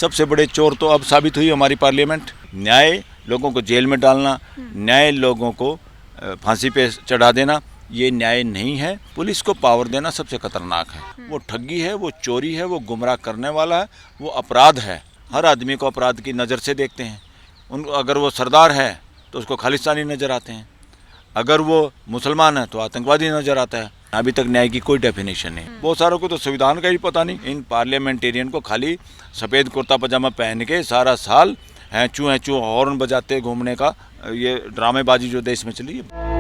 सबसे बड़े चोर तो अब साबित हुई हमारी पार्लियामेंट। न्याय लोगों को जेल में डालना, न्याय लोगों को फांसी पे चढ़ा देना, ये न्याय नहीं है। पुलिस को पावर देना सबसे खतरनाक है। वो ठगी है, वो चोरी है, वो गुमराह करने वाला है, वो अपराध है। हर आदमी को अपराध की नज़र से देखते हैं। अगर वो सरदार है तो उसको खालिस्तानी नज़र आते हैं, अगर वो मुसलमान है तो आतंकवादी नज़र आता है। अभी तक न्याय की कोई डेफिनेशन नहीं। बहुत सारों को तो संविधान का ही पता नहीं। इन पार्लियामेंटेरियन को खाली सफ़ेद कुर्ता पजामा पहन के सारा साल हैंचू हॉर्न बजाते घूमने का ये ड्रामेबाजी जो देश में चली है।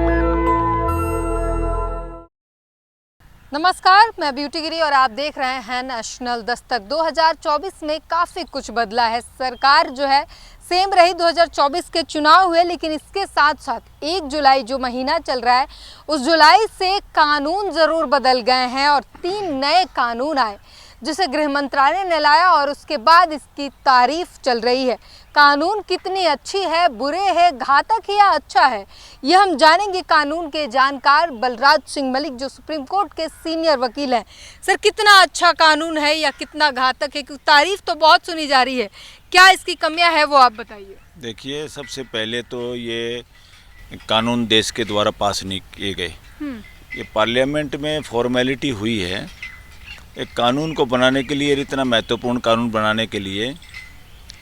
नमस्कार, मैं ब्यूटी गिरी और आप देख रहे हैं नेशनल दस्तक। 2024 में काफ़ी कुछ बदला है। सरकार जो है सेम रही, 2024 के चुनाव हुए, लेकिन इसके साथ साथ 1 जुलाई जो महीना चल रहा है उस जुलाई से कानून ज़रूर बदल गए हैं और 3 नए कानून आए जिसे गृह मंत्रालय ने लाया और उसके बाद इसकी तारीफ चल रही है। कानून कितनी अच्छी है, बुरे है, घातक है या अच्छा है, यह हम जानेंगे कानून के जानकार बलराज सिंह मलिक जो सुप्रीम कोर्ट के सीनियर वकील हैं। सर, कितना अच्छा कानून है या कितना घातक है? क्योंकि तारीफ तो बहुत सुनी जा रही है, क्या इसकी कमियां है वो आप बताइए। देखिए, सबसे पहले तो ये कानून देश के द्वारा पास नहीं किए गए। ये पार्लियामेंट में फॉर्मेलिटी हुई है। एक कानून को बनाने के लिए, इतना महत्वपूर्ण कानून बनाने के लिए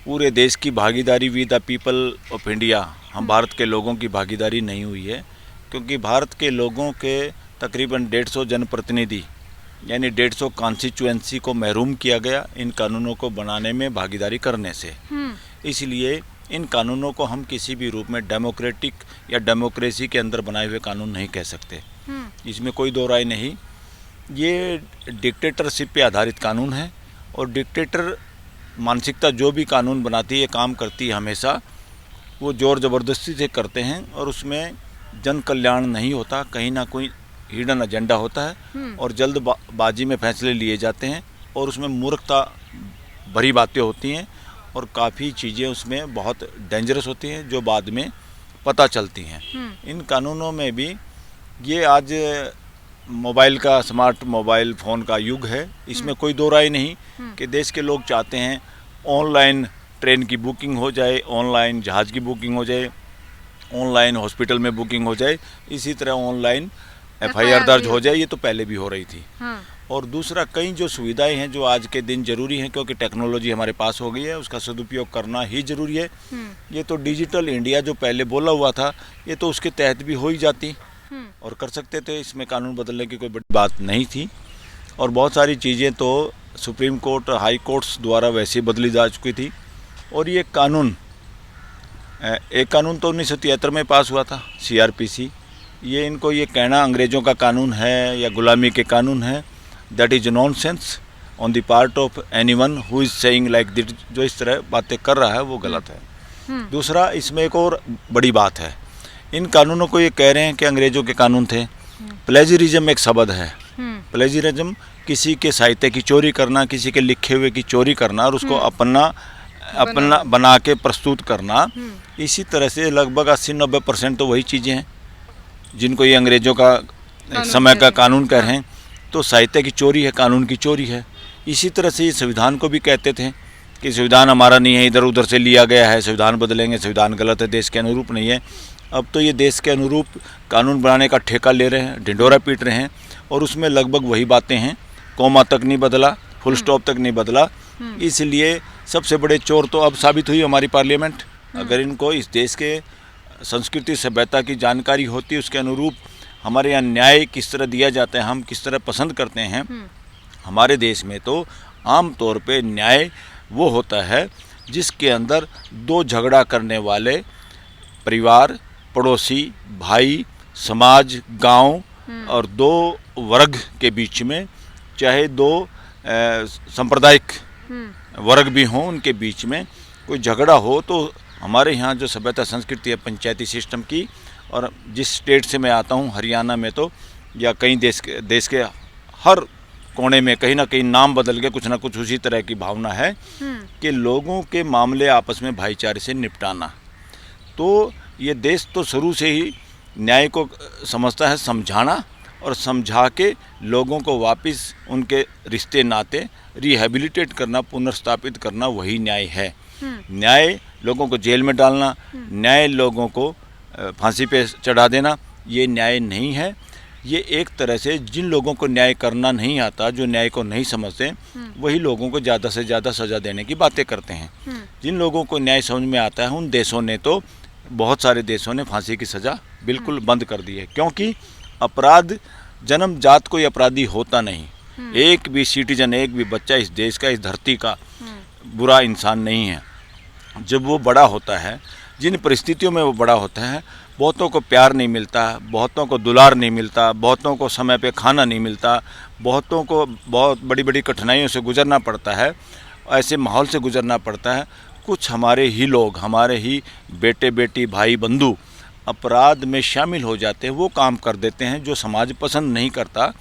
पूरे देश की भागीदारी with the people of India, हम भारत के लोगों की भागीदारी नहीं हुई है। क्योंकि भारत के लोगों के तकरीबन 150 जनप्रतिनिधि यानी 150 कॉन्स्टिट्यूएंसी को महरूम किया गया इन कानूनों को बनाने में भागीदारी करने से। इसलिए इन कानूनों को हम किसी भी रूप में डेमोक्रेटिक या डेमोक्रेसी के अंदर बनाए हुए कानून नहीं कह सकते। इसमें कोई दो राय नहीं। ये डिक्टेटरशिप पे आधारित कानून है और डिक्टेटर मानसिकता जो भी कानून बनाती है, काम करती है, हमेशा वो ज़ोर ज़बरदस्ती से करते हैं और उसमें जन कल्याण नहीं होता, कहीं ना कोई हिडन एजेंडा होता है और जल्दबाजी में फैसले लिए जाते हैं और उसमें मूर्खता भरी बातें होती हैं और काफ़ी चीज़ें उसमें बहुत डेंजरस होती हैं जो बाद में पता चलती हैं। इन कानूनों में भी ये आज मोबाइल का, स्मार्ट मोबाइल फ़ोन का युग है। इसमें कोई दो राय नहीं कि देश के लोग चाहते हैं ऑनलाइन ट्रेन की बुकिंग हो जाए, ऑनलाइन जहाज़ की बुकिंग हो जाए, ऑनलाइन हॉस्पिटल में बुकिंग हो जाए, इसी तरह ऑनलाइन FIR दर्ज हो जाए। ये तो पहले भी हो रही थी। और दूसरा, कई जो सुविधाएं हैं जो आज के दिन ज़रूरी हैं क्योंकि टेक्नोलॉजी हमारे पास हो गई है, उसका सदुपयोग करना ही ज़रूरी है। ये तो डिजिटल इंडिया जो पहले बोला हुआ था, ये तो उसके तहत भी हो ही जाती और कर सकते थे। इसमें कानून बदलने की कोई बड़ी बात नहीं थी। और बहुत सारी चीज़ें तो सुप्रीम कोर्ट, हाई कोर्ट्स द्वारा वैसे बदली जा चुकी थी। और ये कानून, एक कानून तो 1973 में पास हुआ था, CRPC। ये इनको ये कहना अंग्रेज़ों का कानून है या गुलामी के कानून है, that is nonsense on the part of anyone who is saying like that. जो इस तरह बातें कर रहा है वो गलत है। दूसरा, इसमें एक और बड़ी बात है, इन कानूनों को ये कह रहे हैं कि अंग्रेज़ों के कानून थे। प्लेजरिज्म एक शब्द है। प्लेजरिज्म किसी के साहित्य की चोरी करना, किसी के लिखे हुए की चोरी करना और उसको अपना बना के प्रस्तुत करना। इसी तरह से लगभग 80-90% तो वही चीज़ें हैं जिनको ये अंग्रेज़ों का समय का कानून कह रहे हैं। तो साहित्य की चोरी है, कानून की चोरी है। इसी तरह से ये संविधान को भी कहते थे कि संविधान हमारा नहीं है, इधर उधर से लिया गया है, संविधान बदलेंगे, संविधान गलत है, देश के अनुरूप नहीं है। अब तो ये देश के अनुरूप कानून बनाने का ठेका ले रहे हैं, ढिंढोरा पीट रहे हैं और उसमें लगभग वही बातें हैं। कोमा तक नहीं बदला, फुल स्टॉप तक नहीं बदला। इसलिए सबसे बड़े चोर तो अब साबित हुई हमारी पार्लियामेंट। अगर इनको इस देश के संस्कृति सभ्यता की जानकारी होती, उसके अनुरूप हमारे यहाँ न्याय किस तरह दिया जाता है, हम किस तरह पसंद करते हैं। हमारे देश में तो आम तौर पे न्याय वो होता है जिसके अंदर दो झगड़ा करने वाले परिवार, पड़ोसी, भाई, समाज, गांव और दो वर्ग के बीच में, चाहे दो सांप्रदायिक वर्ग भी हों, उनके बीच में कोई झगड़ा हो, तो हमारे यहाँ जो सभ्यता संस्कृति है पंचायती सिस्टम की, और जिस स्टेट से मैं आता हूँ हरियाणा में तो, या कई देश के हर कोने में कहीं ना कहीं नाम बदल के कुछ ना कुछ उसी तरह की भावना है कि लोगों के मामले आपस में भाईचारे से निपटाना। तो ये देश तो शुरू से ही न्याय को समझता है समझाना और समझा के लोगों को वापस उनके रिश्ते नाते रिहेबिलिटेट करना, पुनर्स्थापित करना, वही न्याय है। न्याय लोगों को जेल में डालना, न्याय लोगों को फांसी पे चढ़ा देना, ये न्याय नहीं है। ये एक तरह से जिन लोगों को न्याय करना नहीं आता, जो न्याय को नहीं समझते, वही लोगों को ज़्यादा से ज़्यादा सज़ा देने की बातें करते हैं। जिन लोगों को न्याय समझ में आता है, उन देशों ने तो, बहुत सारे देशों ने फांसी की सज़ा बिल्कुल बंद कर दी है, क्योंकि अपराध जन्मजात कोई अपराधी होता नहीं। एक भी सिटीजन, एक भी बच्चा इस देश का, इस धरती का बुरा इंसान नहीं है। जब वो बड़ा होता है, जिन परिस्थितियों में वो बड़ा होता है, बहुतों को प्यार नहीं मिलता, बहुतों को दुलार नहीं मिलता, बहुतों को समय पे खाना नहीं मिलता, बहुतों को बहुत बड़ी बड़ी कठिनाइयों से गुजरना पड़ता है, ऐसे माहौल से गुजरना पड़ता है। कुछ हमारे ही लोग, हमारे ही बेटे बेटी, भाई बंधु अपराध में शामिल हो जाते हैं, वो काम कर देते हैं जो समाज पसंद नहीं करता।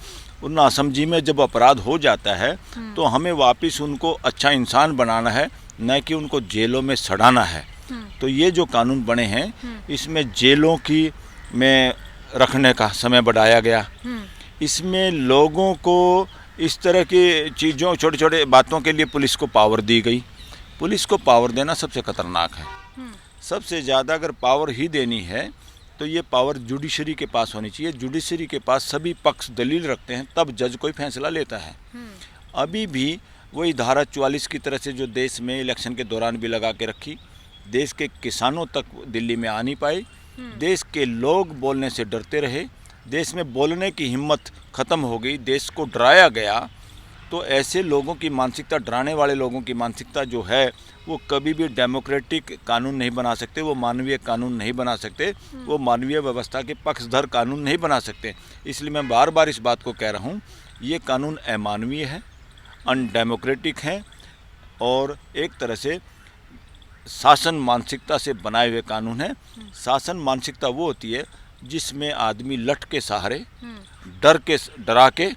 उन नासमझी में जब अपराध हो जाता है तो हमें वापस उनको अच्छा इंसान बनाना है, न कि उनको जेलों में सड़ाना है। तो ये जो कानून बने हैं, इसमें जेलों की में रखने का समय बढ़ाया गया। इसमें लोगों को इस तरह की चीज़ों, छोटे छोटे बातों के लिए पुलिस को पावर दी गई। पुलिस को पावर देना सबसे खतरनाक है। सबसे ज़्यादा अगर पावर ही देनी है तो ये पावर जुडिशरी के पास होनी चाहिए। जुडिशरी के पास सभी पक्ष दलील रखते हैं, तब जज कोई फैसला लेता है। अभी भी वही धारा 44 की तरह से जो देश में इलेक्शन के दौरान भी लगा के रखी, देश के किसानों तक दिल्ली में आ नहीं पाए। देश के लोग बोलने से डरते रहे, देश में बोलने की हिम्मत ख़त्म हो गई, देश को डराया गया। तो ऐसे लोगों की मानसिकता, डराने वाले लोगों की मानसिकता जो है, वो कभी भी डेमोक्रेटिक कानून नहीं बना सकते, वो मानवीय कानून नहीं बना सकते, वो मानवीय व्यवस्था के पक्षधर कानून नहीं बना सकते। इसलिए मैं बार बार इस बात को कह रहा हूँ, ये कानून अमानवीय है, अनडेमोक्रेटिक है और एक तरह से शासन मानसिकता से बनाए हुए कानून है। शासन मानसिकता वो होती है जिसमें आदमी लठ के सहारे, डरा के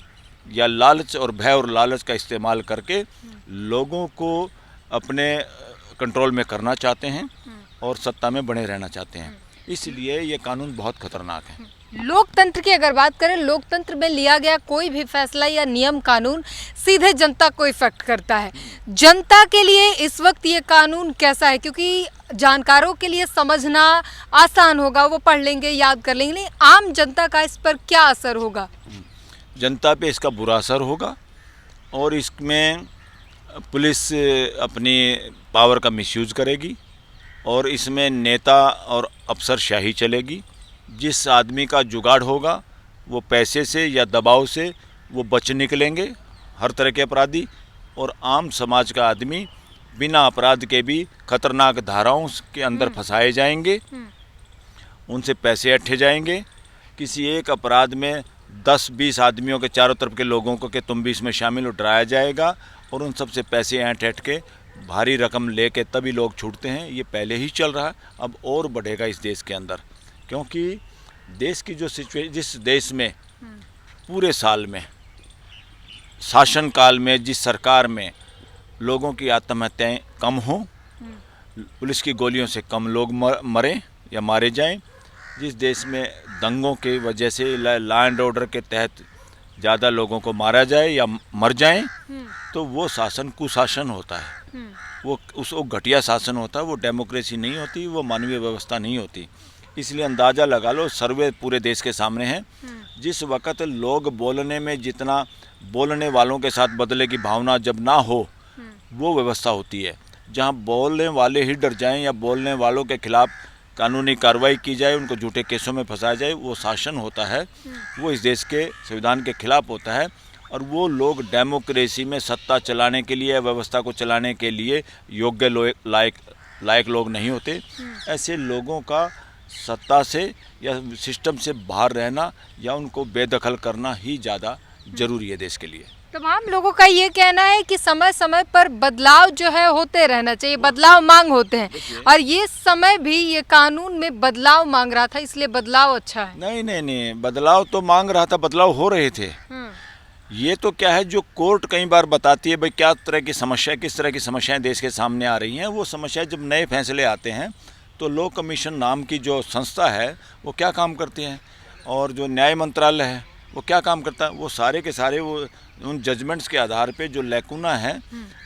या लालच और भय और लालच का इस्तेमाल करके लोगों को अपने कंट्रोल में करना चाहते हैं और सत्ता में बने रहना चाहते हैं। इसलिए ये कानून बहुत खतरनाक है। लोकतंत्र की अगर बात करें, लोकतंत्र में लिया गया कोई भी फैसला या नियम कानून सीधे जनता को इफेक्ट करता है। जनता के लिए इस वक्त ये कानून कैसा है? क्योंकि जानकारों के लिए समझना आसान होगा, वो पढ़ लेंगे, याद कर लेंगे, लेकिन आम जनता का इस पर क्या असर होगा? जनता पे इसका बुरा असर होगा और इसमें पुलिस अपनी पावर का मिसयूज करेगी और इसमें नेता और अफसरशाही चलेगी। जिस आदमी का जुगाड़ होगा वो पैसे से या दबाव से वो बच निकलेंगे, हर तरह के अपराधी, और आम समाज का आदमी बिना अपराध के भी खतरनाक धाराओं के अंदर फंसाए जाएंगे, उनसे पैसे ऐंठे जाएंगे। किसी एक अपराध में 10-20 आदमियों के, चारों तरफ के लोगों को कि तुम भी इसमें शामिल हो, डराया जाएगा और उन सब से पैसे ऐंठ के भारी रकम लेके तभी लोग छूटते हैं। ये पहले ही चल रहा है, अब और बढ़ेगा इस देश के अंदर, क्योंकि देश की जो सिचुएशन, जिस देश में पूरे साल में शासन काल में जिस सरकार में लोगों की आत्महत्याएं कम हों, पुलिस की गोलियों से कम लोग मरें या मारे जाएं, जिस देश में दंगों की वजह से लॉ एंड ऑर्डर के तहत ज़्यादा लोगों को मारा जाए या मर जाएं, तो वो शासन कुशासन होता है, वो घटिया शासन होता है, वो डेमोक्रेसी नहीं होती, वो मानवीय व्यवस्था नहीं होती। इसलिए अंदाज़ा लगा लो, सर्वे पूरे देश के सामने है। जिस वक्त लोग बोलने में, जितना बोलने वालों के साथ बदले की भावना जब ना हो, वो व्यवस्था होती है। जहाँ बोलने वाले ही डर जाएं या बोलने वालों के खिलाफ कानूनी कार्रवाई की जाए, उनको झूठे केसों में फंसाया जाए, वो शासन होता है, वो इस देश के संविधान के खिलाफ होता है। और वो लोग डेमोक्रेसी में सत्ता चलाने के लिए, व्यवस्था को चलाने के लिए योग्य लायक लोग नहीं होते। ऐसे लोगों का सत्ता से या सिस्टम से बाहर रहना या उनको बेदखल करना ही ज़्यादा ज़रूरी है देश के लिए। तमाम लोगों का ये कहना है कि समय समय पर बदलाव जो है होते रहना चाहिए, बदलाव मांग होते हैं, और ये समय भी ये कानून में बदलाव मांग रहा था, इसलिए बदलाव अच्छा है। नहीं, बदलाव तो मांग रहा था, बदलाव हो रहे थे। ये तो क्या है, जो कोर्ट कई बार बताती है भाई क्या तरह की समस्या, किस तरह की समस्याएं देश के सामने आ रही हैं, वो समस्याएं जब नए फैसले आते हैं तो लॉ कमीशन नाम की जो संस्था है वो क्या काम करती है, और जो न्याय मंत्रालय है वो क्या काम करता है, वो सारे के सारे वो उन जजमेंट्स के आधार पे जो लैकुना है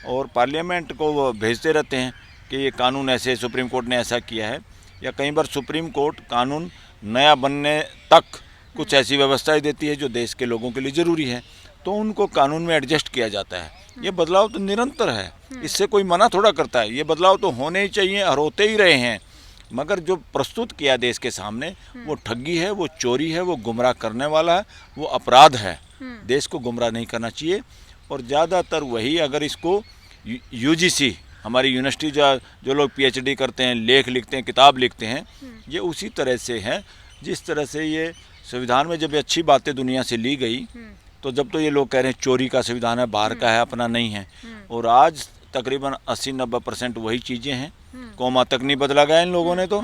और पार्लियामेंट को वो भेजते रहते हैं कि ये कानून ऐसे सुप्रीम कोर्ट ने ऐसा किया है, या कई बार सुप्रीम कोर्ट कानून नया बनने तक कुछ ऐसी व्यवस्थाएं देती है जो देश के लोगों के लिए ज़रूरी है, तो उनको कानून में एडजस्ट किया जाता है। ये बदलाव तो निरंतर है, इससे कोई मना थोड़ा करता है, ये बदलाव तो होने ही चाहिए और होते ही रहे हैं। मगर जो प्रस्तुत किया देश के सामने वो ठगी है, वो चोरी है, वो गुमराह करने वाला है, वो अपराध है। देश को गुमराह नहीं करना चाहिए। और ज़्यादातर वही, अगर इसको यूजीसी, हमारी यूनिवर्सिटी जो लोग पीएचडी करते हैं, लेख लिखते हैं, किताब लिखते हैं, ये उसी तरह से है जिस तरह से ये संविधान में जब अच्छी बातें दुनिया से ली गई, तो जब तो ये लोग कह रहे हैं चोरी का संविधान है, बाहर का है, अपना नहीं है, और आज तकरीबन 80-90% वही चीज़ें हैं। कौमा तक नहीं बदला गया इन लोगों ने, तो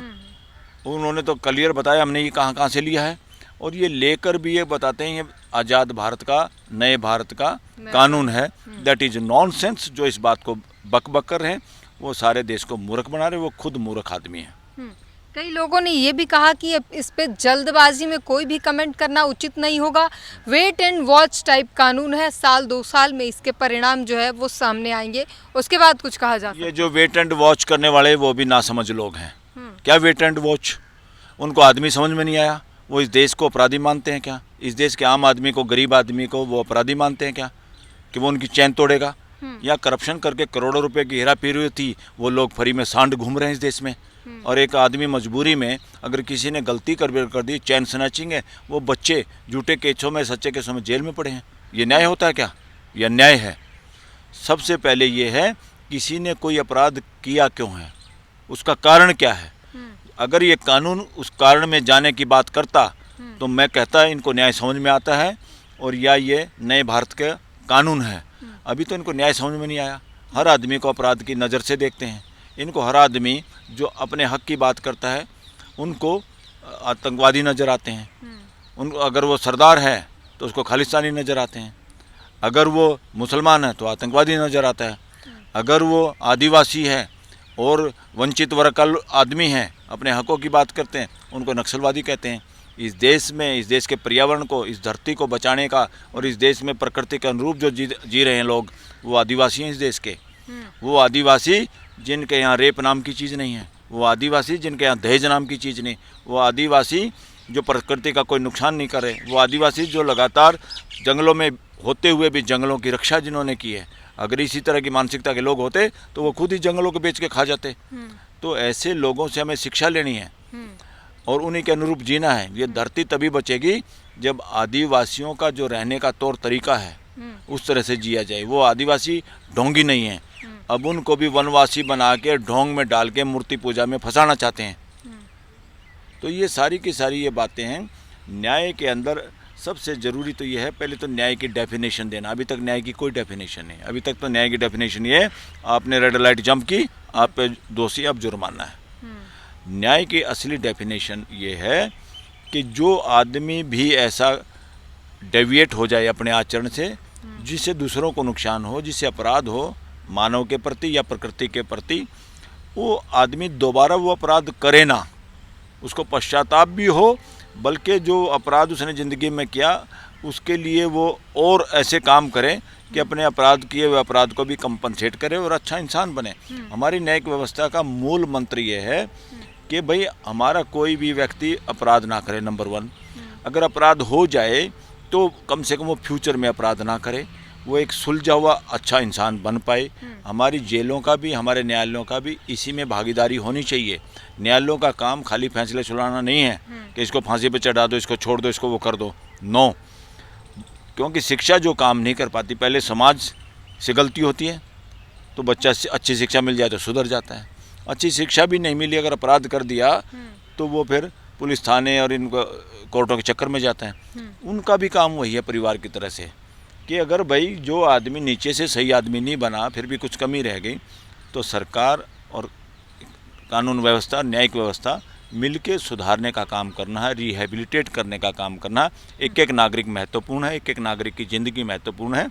उन्होंने तो क्लियर बताया हमने ये कहाँ कहाँ से लिया है, और ये लेकर भी ये बताते हैं ये आज़ाद भारत का, नए भारत का कानून है। That is nonsense. जो इस बात को बक बक कर रहे हैं वो सारे देश को मूर्ख बना रहे हैं, वो खुद मूर्ख आदमी है। कई लोगों ने ये भी कहा कि इस पे जल्दबाजी में कोई भी कमेंट करना उचित नहीं होगा, वेट एंड वॉच टाइप कानून है, साल 2 साल में इसके परिणाम जो है वो सामने आएंगे, उसके बाद कुछ कहा जा सकता है। ये जो वेट एंड वॉच करने वाले वो भी नासमझ लोग हैं। क्या वेट एंड वॉच? उनको आदमी समझ में नहीं आया। वो इस देश को अपराधी मानते हैं क्या? इस देश के आम आदमी को, गरीब आदमी को वो अपराधी मानते हैं क्या कि वो उनकी चैन तोड़ेगा? या करप्शन करके करोड़ों रुपए की हेरा फेरी थी, वो लोग फ्री में सांड घूम रहे हैं इस देश में। और एक आदमी मजबूरी में, अगर किसी ने गलती कर दी, चैन स्नैचिंग है, वो बच्चे झूठे केसों में, सच्चे केसों में जेल में पड़े हैं। ये न्याय होता है क्या? यह न्याय है? सबसे पहले ये है, किसी ने कोई अपराध किया क्यों है, उसका कारण क्या है। अगर ये कानून उस कारण में जाने की बात करता तो मैं कहता इनको न्याय समझ में आता है, और या ये नए भारत का कानून है। अभी तो इनको न्याय समझ में नहीं आया। हर आदमी को अपराध की नज़र से देखते हैं। इनको हर आदमी जो अपने हक की बात करता है उनको आतंकवादी नज़र आते हैं। उनको, अगर वो सरदार है तो उसको खालिस्तानी नज़र आते हैं, अगर वो मुसलमान है तो आतंकवादी नज़र आता है, अगर वो आदिवासी है और वंचित वर्ग का आदमी है, अपने हकों की बात करते हैं, उनको नक्सलवादी कहते हैं। इस देश में, इस देश के पर्यावरण को, इस धरती को बचाने का, और इस देश में प्रकृति के अनुरूप जो जी रहे हैं लोग, वो आदिवासी हैं इस देश के। वो आदिवासी जिनके यहाँ रेप नाम की चीज़ नहीं है, वो आदिवासी जिनके यहाँ दहेज नाम की चीज़ नहीं, वो आदिवासी जो प्रकृति का कोई नुकसान नहीं करे, वो आदिवासी जो लगातार जंगलों में होते हुए भी जंगलों की रक्षा जिन्होंने की है। अगर इसी तरह की मानसिकता के लोग होते तो वो खुद ही जंगलों को बेच के खा जाते। तो ऐसे लोगों से हमें शिक्षा लेनी है और उन्हीं के अनुरूप जीना है। ये धरती तभी बचेगी जब आदिवासियों का जो रहने का तौर तरीका है उस तरह से जिया जाए। वो आदिवासी ढोंगी नहीं है, अब उनको भी वनवासी बना के ढोंग में डाल के मूर्ति पूजा में फंसाना चाहते हैं। तो ये सारी की सारी ये बातें हैं। न्याय के अंदर सबसे ज़रूरी तो ये है, पहले तो न्याय की डेफिनेशन देना। अभी तक न्याय की कोई डेफिनेशन नहीं। अभी तक तो न्याय की डेफिनेशन ये है, आपने रेड लाइट जंप की, आप पे दोषी, अब जुर्माना है। न्याय की असली डेफिनेशन ये है कि जो आदमी भी ऐसा डेविएट हो जाए अपने आचरण से, जिससे दूसरों को नुकसान हो, जिससे अपराध हो मानव के प्रति या प्रकृति के प्रति, वो आदमी दोबारा वो अपराध करे ना, उसको पश्चाताप भी हो, बल्कि जो अपराध उसने ज़िंदगी में किया उसके लिए वो और ऐसे काम करे कि अपने अपराध किए हुए अपराध को भी कंपनसेट करे और अच्छा इंसान बने। हमारी न्यायिक व्यवस्था का मूल मंत्र ये है कि भाई हमारा कोई भी व्यक्ति अपराध ना करे। नंबर 1, अगर अपराध हो जाए तो कम से कम वो फ्यूचर में अपराध ना करे, वो एक सुलझा हुआ अच्छा इंसान बन पाए। हमारी जेलों का भी, हमारे न्यायालयों का भी इसी में भागीदारी होनी चाहिए। न्यायालयों का काम खाली फैसले सुनाना नहीं है कि इसको फांसी पे चढ़ा दो, इसको छोड़ दो, इसको वो कर दो। नो, क्योंकि शिक्षा जो काम नहीं कर पाती, पहले समाज से गलती होती है तो बच्चा अच्छी शिक्षा मिल जाए तो सुधर जाता है। अच्छी शिक्षा भी नहीं मिली, अगर अपराध कर दिया तो वो फिर पुलिस थाने और इनको कोर्टों के चक्कर में जाता है। उनका भी काम वही है परिवार की तरह से कि अगर भाई जो आदमी नीचे से सही आदमी नहीं बना, फिर भी कुछ कमी रह गई, तो सरकार और कानून व्यवस्था, न्यायिक व्यवस्था मिलके सुधारने का काम करना है, रिहेबिलिटेट करने का काम करना है। एक एक नागरिक महत्वपूर्ण है, एक एक नागरिक की ज़िंदगी महत्वपूर्ण है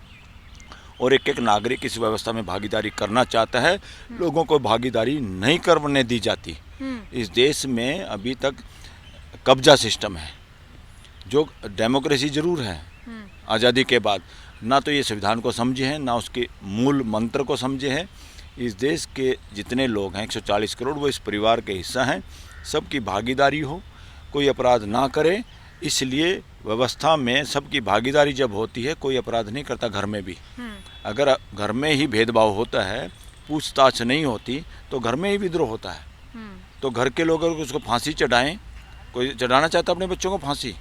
और एक एक नागरिक इस व्यवस्था में भागीदारी करना चाहता है। लोगों को भागीदारी नहीं करने दी जाती। इस देश में अभी तक कब्जा सिस्टम है। जो डेमोक्रेसी जरूर है आज़ादी के बाद, ना तो ये संविधान को समझे हैं, ना उसके मूल मंत्र को समझे हैं। इस देश के जितने लोग हैं 140 करोड़, वो इस परिवार के हिस्सा हैं। सबकी भागीदारी हो, कोई अपराध ना करे, इसलिए व्यवस्था में सबकी भागीदारी जब होती है, कोई अपराध नहीं करता। घर में भी अगर घर में ही भेदभाव होता है, पूछताछ नहीं होती, तो घर में ही विद्रोह होता है। तो घर के लोग अगर उसको फांसी चढ़ाएं, कोई चढ़ाना चाहता अपने बच्चों को फांसी,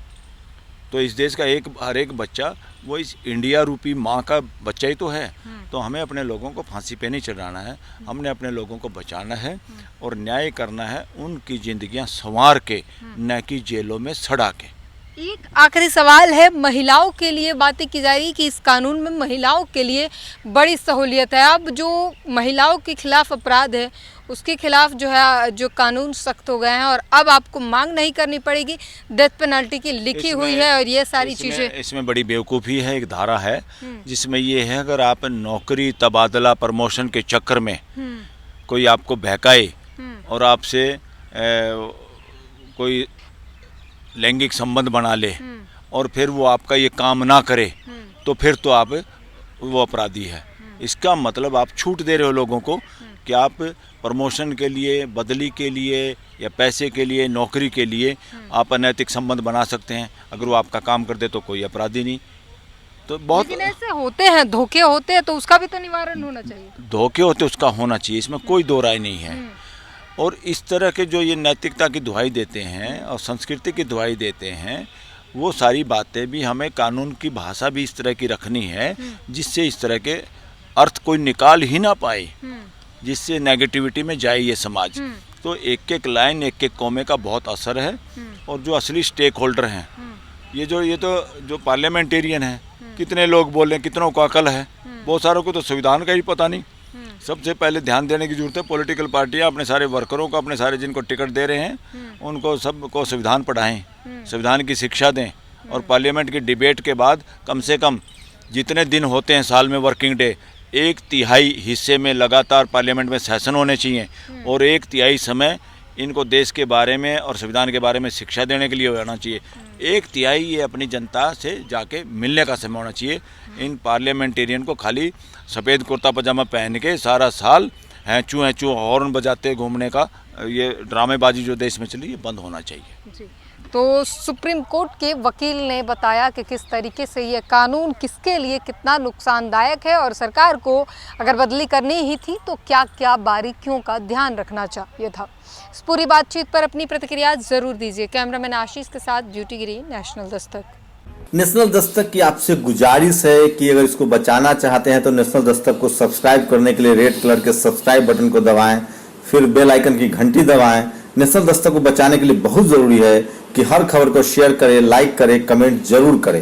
तो इस देश का हर एक बच्चा वो इस इंडिया रूपी माँ का बच्चा ही तो है। तो हमें अपने लोगों को फांसी पे नहीं चढ़ाना है, हमने अपने लोगों को बचाना है और न्याय करना है, उनकी जिंदगियां संवार के, न कि जेलों में सड़ा के। एक आखिरी सवाल है, महिलाओं के लिए बातें की जा रही कि इस कानून में महिलाओं के लिए बड़ी सहूलियत है। अब जो महिलाओं के खिलाफ अपराध है उसके खिलाफ जो है जो कानून सख्त हो गए हैं और अब आपको मांग नहीं करनी पड़ेगी, डेथ पेनल्टी की लिखी हुई है और ये सारी चीज़ें। इसमें बड़ी बेवकूफ़ी है। एक धारा है जिसमें ये है, अगर आप नौकरी तबादला प्रमोशन के चक्कर में कोई आपको बहकाए और आपसे कोई लैंगिक संबंध बना ले और फिर वो आपका ये काम ना करे, तो फिर तो आप वो अपराधी है। इसका मतलब आप छूट दे रहे हो लोगों को कि आप प्रमोशन के लिए, बदली के लिए या पैसे के लिए, नौकरी के लिए आप अनैतिक संबंध बना सकते हैं। अगर वो आपका काम कर दे तो कोई अपराधी नहीं। तो बहुत लेकिन ऐसे होते हैं, धोखे होते हैं, तो उसका भी तो निवारण होना चाहिए। धोखे होते उसका होना चाहिए, इसमें कोई दो राय नहीं है। और इस तरह के जो ये नैतिकता की दुहाई देते हैं और संस्कृति की दुहाई देते हैं, वो सारी बातें भी हमें कानून की भाषा भी इस तरह की रखनी है जिससे इस तरह के अर्थ कोई निकाल ही ना पाए, जिससे नेगेटिविटी में जाए ये समाज। तो एक एक लाइन, एक एक कौमे का बहुत असर है। और जो असली स्टेक होल्डर हैं, ये तो जो पार्लियामेंटेरियन है, कितने लोग बोले, कितनों को अकल है, बहुत सारों को तो संविधान का ही पता नहीं। सबसे पहले ध्यान देने की जरूरत है, पॉलिटिकल पार्टियां अपने सारे वर्करों को, अपने सारे जिनको टिकट दे रहे हैं, उनको सबको संविधान पढ़ाएं, संविधान की शिक्षा दें। और पार्लियामेंट की डिबेट के बाद कम से कम जितने दिन होते हैं साल में वर्किंग डे, 1/3 हिस्से में लगातार पार्लियामेंट में सेशन होने चाहिए और 1/3 समय इनको देश के बारे में और संविधान के बारे में शिक्षा देने के लिए होना चाहिए। 1/3 ये अपनी जनता से जाके मिलने का समय होना चाहिए। इन पार्लियामेंटेरियन को खाली सफ़ेद कुर्ता पजामा पहन के सारा साल हैंचू हॉर्न बजाते घूमने का ये ड्रामेबाजी जो देश में चली, ये बंद होना चाहिए। जी। तो सुप्रीम कोर्ट के वकील ने बताया कि किस तरीके से ये कानून किसके लिए कितना नुकसानदायक है और सरकार को अगर बदली करनी ही थी तो क्या क्या बारीकियों का ध्यान रखना चाहिए था। इस पूरी बातचीत पर अपनी प्रतिक्रिया जरूर दीजिए। कैमरामैन आशीष के साथ ब्यूटी गिरी, नेशनल दस्तक। नेशनल दस्तक की आपसे गुजारिश है कि अगर इसको बचाना चाहते हैं तो नेशनल दस्तक को सब्सक्राइब करने के लिए रेड कलर के सब्सक्राइब बटन को दबाएं, फिर बेल आइकन की घंटी दबाएं। नेशनल दस्तक को बचाने के लिए बहुत जरूरी है कि हर खबर को शेयर करें, लाइक करें, कमेंट जरूर करें।